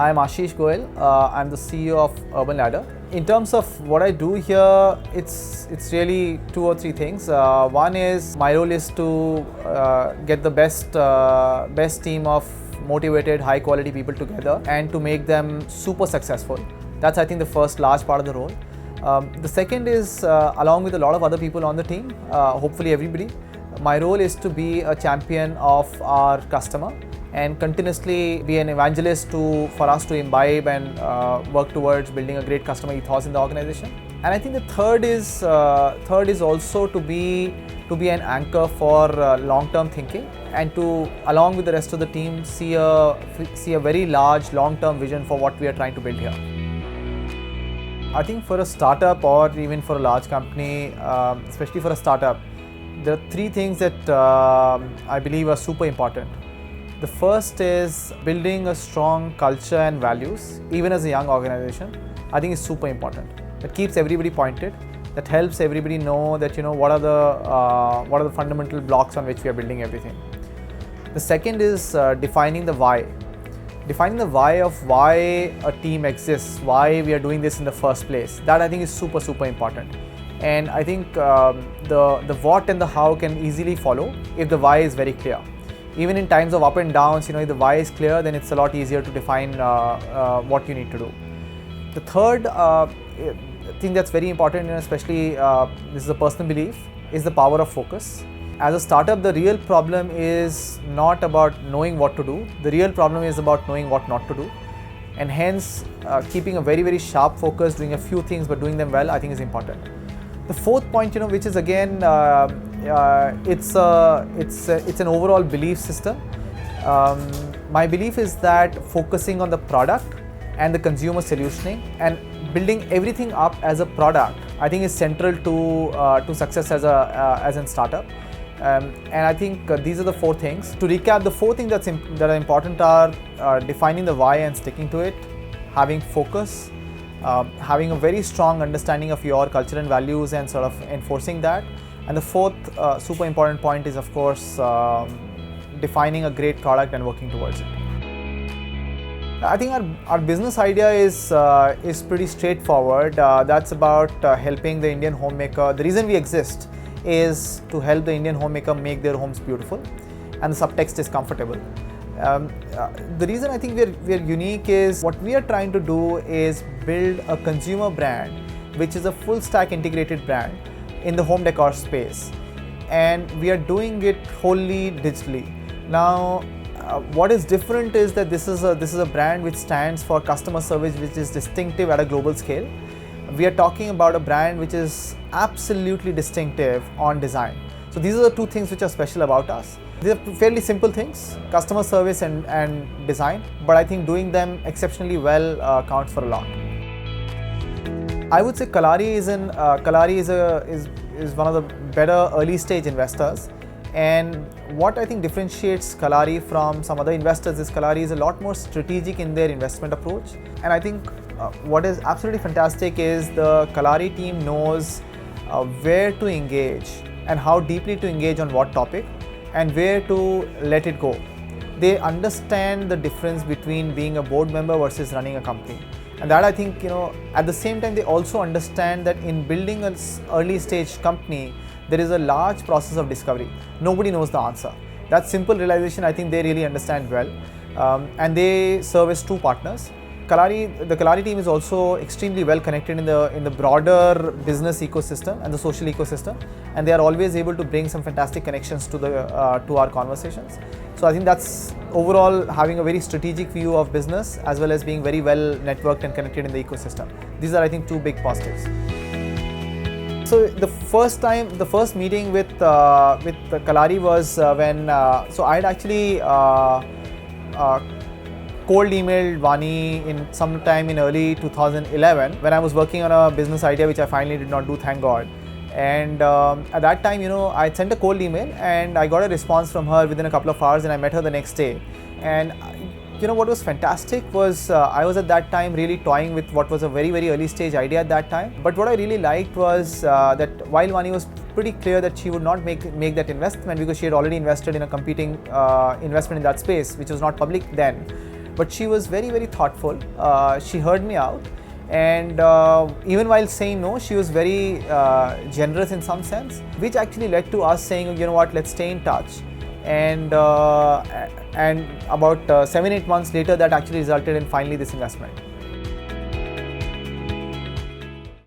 I'm Ashish Goel. I'm the CEO of Urban Ladder. In terms of what I do here, it's really two or three things. One is my role is to get the best team of motivated, high quality people together and to make them super successful. That's, I think, the first large part of the role. The second is, along with a lot of other people on the team, hopefully everybody, my role is to be a champion of our customer and continuously be an evangelist for us to imbibe and work towards building a great customer ethos in the organization. And I think the third is also to be an anchor for long-term thinking and to, along with the rest of the team, see a very large long-term vision for what we are trying to build here. I think for a startup or even for a large company, especially for a startup, there are three things that I believe are super important. The first is building a strong culture and values, even as a young organization. I think is super important. That keeps everybody pointed. That helps everybody know that what are the fundamental blocks on which we are building everything. The second is defining the why. Defining the why of why a team exists, why we are doing this in the first place. That I think is super important. And I think the what and the how can easily follow if the why is very clear. Even in times of up and downs, if the why is clear, then it's a lot easier to define what you need to do. The third thing that's very important, especially this is a personal belief, is the power of focus. As a startup, the real problem is not about knowing what to do. The real problem is about knowing what not to do. And hence, keeping a very sharp focus, doing a few things but doing them well, I think is important. The fourth point, which is again, it's an overall belief system. My belief is that focusing on the product and the consumer solutioning and building everything up as a product, I think is central to success as a startup. And I think these are the four things. To recap, the four things that are important are defining the why and sticking to it, having focus, having a very strong understanding of your culture and values and sort of enforcing that. And the fourth super important point is, of course, defining a great product and working towards it. I think our business idea is pretty straightforward. That's about helping the Indian homemaker. The reason we exist is to help the Indian homemaker make their homes beautiful, and the subtext is comfortable. The reason I think we're unique is what we are trying to do is build a consumer brand which is a full stack integrated brand in the home decor space, and we are doing it wholly digitally. Now what is different is that this is a brand which stands for customer service, which is distinctive at a global scale. We are talking about a brand which is absolutely distinctive on design. So these are the two things which are special about us. These are fairly simple things, customer service and design, but I think doing them exceptionally well counts for a lot. I would say Kalaari is one of the better early stage investors, and what I think differentiates Kalaari from some other investors is Kalaari is a lot more strategic in their investment approach. And I think what is absolutely fantastic is the Kalaari team knows where to engage and how deeply to engage on what topic and where to let it go. They understand the difference between being a board member versus running a company. And that I think, at the same time, they also understand that in building an early stage company, there is a large process of discovery. Nobody knows the answer. That simple realization, I think they really understand well. And they service two partners. The Kalaari team is also extremely well connected in the broader business ecosystem and the social ecosystem, and they are always able to bring some fantastic connections to our conversations. So I think that's overall having a very strategic view of business as well as being very well networked and connected in the ecosystem. These are, I think, two big positives. So the first meeting with Kalaari was when so I had actually cold emailed Vani in sometime in early 2011 when I was working on a business idea which I finally did not do, thank God. And at that time, I sent a cold email and I got a response from her within a couple of hours, and I met her the next day. And what was fantastic was I was at that time really toying with what was a very early stage idea at that time. But what I really liked was that while Vani was pretty clear that she would not make that investment because she had already invested in a competing investment in that space, which was not public then. but she was very, very thoughtful. She heard me out, and even while saying no, she was very generous in some sense, which actually led to us saying, you know what, let's stay in touch. And about 7-8 months later, that actually resulted in finally this investment.